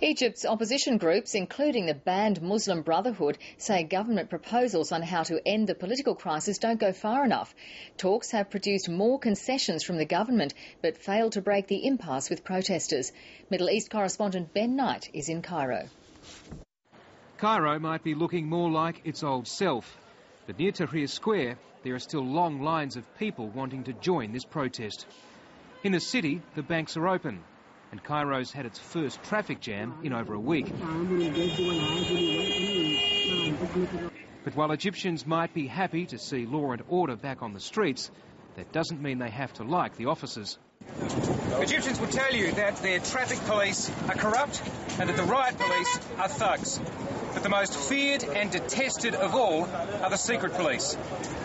Egypt's opposition groups, including the banned Muslim Brotherhood, say government proposals on how to end the political crisis don't go far enough. Talks have produced more concessions from the government, but failed to break the impasse with protesters. Middle East correspondent Ben Knight is in Cairo. Cairo might be looking more like its old self, but near Tahrir Square, there are still long lines of people wanting to join this protest. In the city, the banks are open, and Cairo's had its first traffic jam in over a week. But while Egyptians might be happy to see law and order back on the streets, that doesn't mean they have to like the officers. Egyptians will tell you that their traffic police are corrupt and that the riot police are thugs. But the most feared and detested of all are the secret police.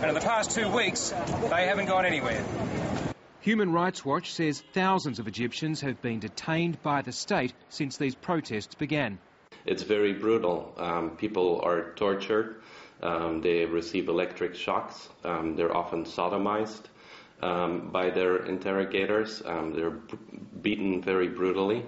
And in the past 2 weeks, they haven't gone anywhere. Human Rights Watch says thousands of Egyptians have been detained by the state since these protests began. It's very brutal. People are tortured. They receive electric shocks. They're often sodomized by their interrogators. They're beaten very brutally.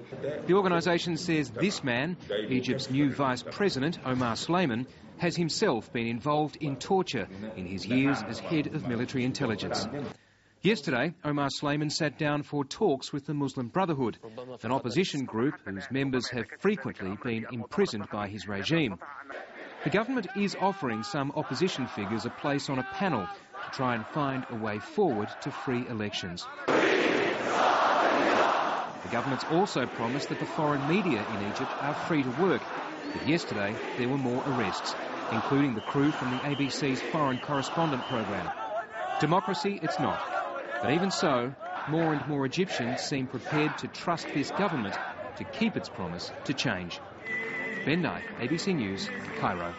The organisation says this man, Egypt's new Vice President, Omar Suleiman, has himself been involved in torture in his years as head of military intelligence. Yesterday, Omar Suleiman sat down for talks with the Muslim Brotherhood, an opposition group whose members have frequently been imprisoned by his regime. The government is offering some opposition figures a place on a panel to try and find a way forward to free elections. The government's also promised that the foreign media in Egypt are free to work, but yesterday there were more arrests, including the crew from the ABC's foreign correspondent program. Democracy it's not. But even so, more and more Egyptians seem prepared to trust this government to keep its promise to change. Ben Knight, ABC News, Cairo.